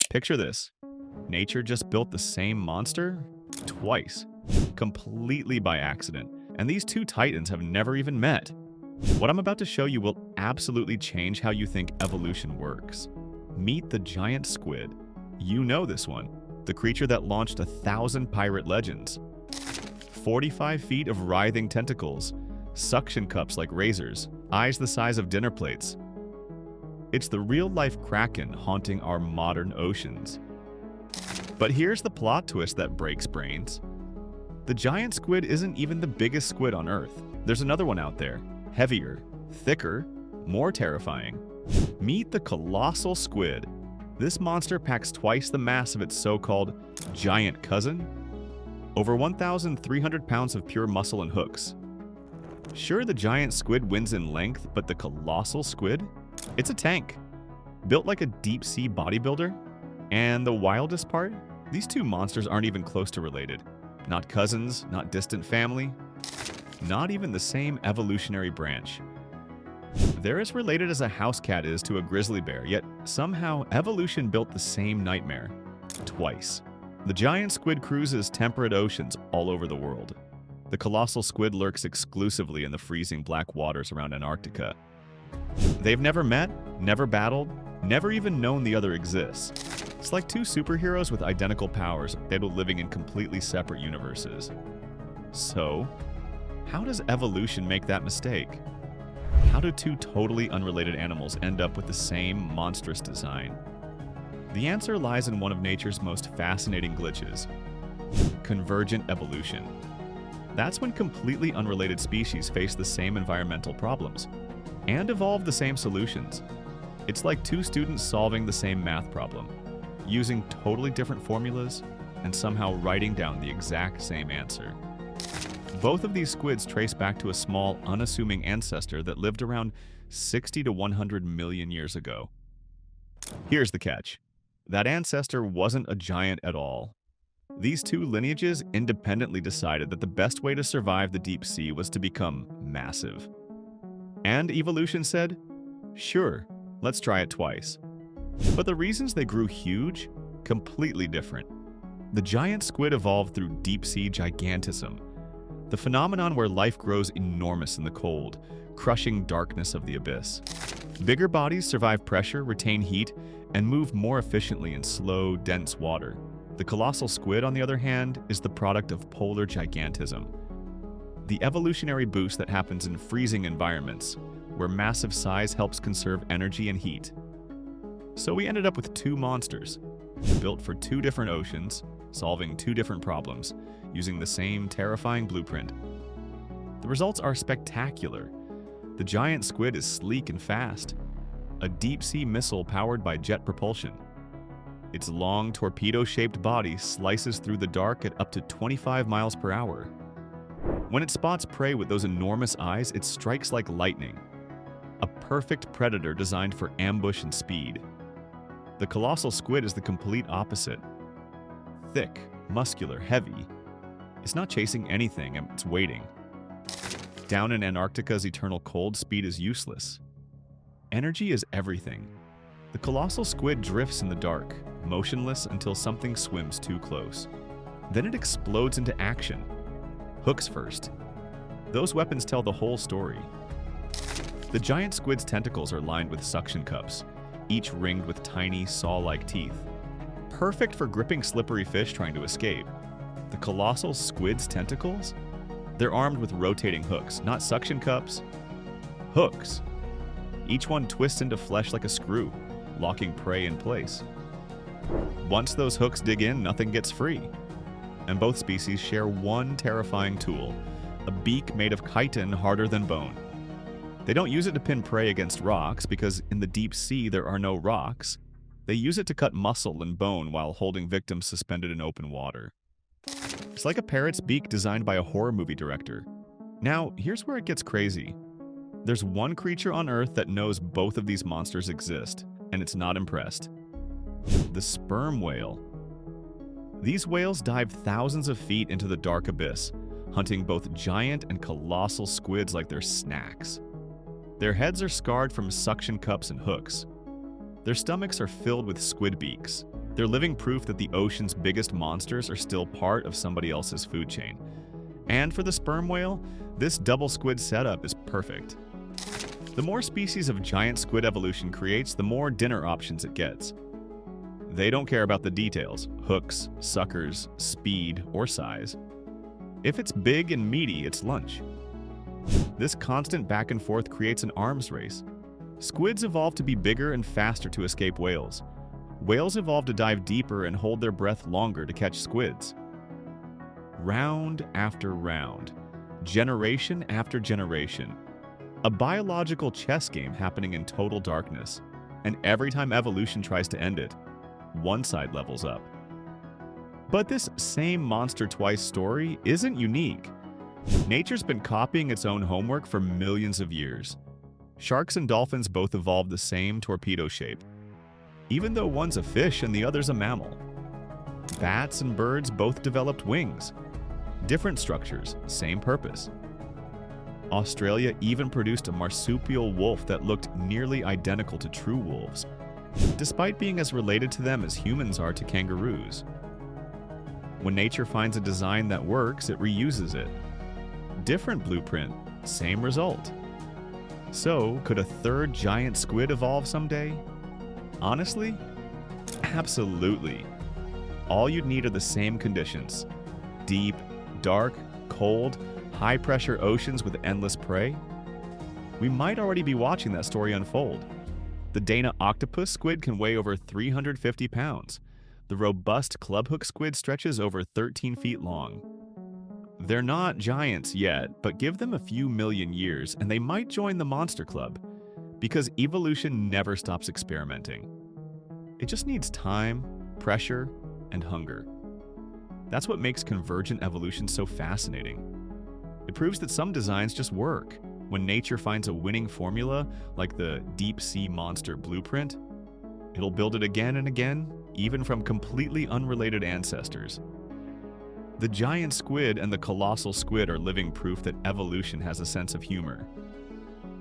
Picture this. Nature just built the same monster twice, completely by accident, and these two titans have never even met. What I'm about to show you will absolutely change how you think evolution works. Meet the giant squid. You know this one, the creature that launched 1,000 pirate legends. 45 feet of writhing tentacles, suction cups like razors, eyes the size of dinner plates. It's the real-life kraken haunting our modern oceans. But here's the plot twist that breaks brains. The giant squid isn't even the biggest squid on Earth. There's another one out there, heavier, thicker, more terrifying. Meet the colossal squid. This monster packs twice the mass of its so-called giant cousin. Over 1,300 pounds of pure muscle and hooks. Sure, the giant squid wins in length, but the colossal squid? It's a tank, built like a deep-sea bodybuilder. And the wildest part? These two monsters aren't even close to related. Not cousins, not distant family, not even the same evolutionary branch. They're as related as a house cat is to a grizzly bear, yet somehow evolution built the same nightmare. Twice. The giant squid cruises temperate oceans all over the world. The colossal squid lurks exclusively in the freezing black waters around Antarctica. They've never met, never battled, never even known the other exists. It's like two superheroes with identical powers, yet living in completely separate universes. So, how does evolution make that mistake? How do two totally unrelated animals end up with the same monstrous design? The answer lies in one of nature's most fascinating glitches: convergent evolution. That's when completely unrelated species face the same environmental problems and evolve the same solutions. It's like two students solving the same math problem, using totally different formulas and somehow writing down the exact same answer. Both of these squids trace back to a small, unassuming ancestor that lived around 60 to 100 million years ago. Here's the catch. That ancestor wasn't a giant at all. These two lineages independently decided that the best way to survive the deep sea was to become massive. And evolution said, sure, let's try it twice. But the reasons they grew huge, completely different. The giant squid evolved through deep-sea gigantism, the phenomenon where life grows enormous in the cold, crushing darkness of the abyss. Bigger bodies survive pressure, retain heat, and move more efficiently in slow, dense water. The colossal squid, on the other hand, is the product of polar gigantism, the evolutionary boost that happens in freezing environments, where massive size helps conserve energy and heat. So we ended up with two monsters, built for two different oceans, solving two different problems, using the same terrifying blueprint. The results are spectacular. The giant squid is sleek and fast, a deep-sea missile powered by jet propulsion. Its long, torpedo-shaped body slices through the dark at up to 25 miles per hour. When it spots prey with those enormous eyes, it strikes like lightning, a perfect predator designed for ambush and speed. The colossal squid is the complete opposite. Thick, muscular, heavy. It's not chasing anything, it's waiting. Down in Antarctica's eternal cold, speed is useless. Energy is everything. The colossal squid drifts in the dark, motionless until something swims too close. Then it explodes into action. Hooks first. Those weapons tell the whole story. The giant squid's tentacles are lined with suction cups, each ringed with tiny, saw-like teeth. Perfect for gripping slippery fish trying to escape. The colossal squid's tentacles? They're armed with rotating hooks, not suction cups. Hooks. Each one twists into flesh like a screw, locking prey in place. Once those hooks dig in, nothing gets free. And both species share one terrifying tool, a beak made of chitin harder than bone. They don't use it to pin prey against rocks because in the deep sea there are no rocks. They use it to cut muscle and bone while holding victims suspended in open water. It's like a parrot's beak designed by a horror movie director. Now, here's where it gets crazy. There's one creature on Earth that knows both of these monsters exist, and it's not impressed. The sperm whale. These whales dive thousands of feet into the dark abyss, hunting both giant and colossal squids like they're snacks. Their heads are scarred from suction cups and hooks. Their stomachs are filled with squid beaks, They're living proof that the ocean's biggest monsters are still part of somebody else's food chain. And for the sperm whale, this double squid setup is perfect. The more species of giant squid evolution creates, the more dinner options it gets. They don't care about the details, hooks, suckers, speed, or size. If it's big and meaty, it's lunch. This constant back and forth creates an arms race. Squids evolved to be bigger and faster to escape whales. Whales evolved to dive deeper and hold their breath longer to catch squids. Round after round, generation after generation. A biological chess game happening in total darkness. And every time evolution tries to end it, one side levels up. But this same monster twice story isn't unique. Nature's been copying its own homework for millions of years. Sharks and dolphins both evolved the same torpedo shape, even though one's a fish and the other's a mammal. Bats and birds both developed wings. Different structures, same purpose. Australia even produced a marsupial wolf that looked nearly identical to true wolves, despite being as related to them as humans are to kangaroos. When nature finds a design that works, it reuses it. Different blueprint, same result. So, could a third giant squid evolve someday? Honestly, absolutely. All you'd need are the same conditions. Deep, dark, cold, high-pressure oceans with endless prey. We might already be watching that story unfold. The Dana octopus squid can weigh over 350 pounds. The robust clubhook squid stretches over 13 feet long. They're not giants yet, but give them a few million years and they might join the monster club, because evolution never stops experimenting. It just needs time, pressure, and hunger. That's what makes convergent evolution so fascinating. It proves that some designs just work. When nature finds a winning formula, like the deep-sea monster blueprint, it'll build it again and again, even from completely unrelated ancestors. The giant squid and the colossal squid are living proof that evolution has a sense of humor.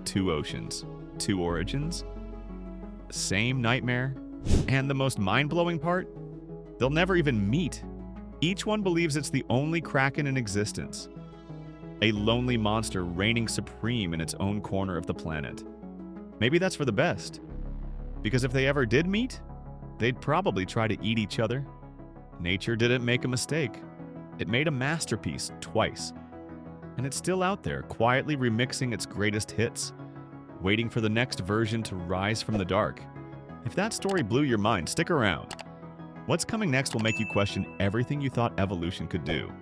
Two oceans, two origins, same nightmare, and the most mind-blowing part? They'll never even meet. Each one believes it's the only kraken in existence. A lonely monster reigning supreme in its own corner of the planet. Maybe that's for the best. Because if they ever did meet, they'd probably try to eat each other. Nature didn't make a mistake. It made a masterpiece twice. And it's still out there, quietly remixing its greatest hits, waiting for the next version to rise from the dark. If that story blew your mind, stick around. What's coming next will make you question everything you thought evolution could do.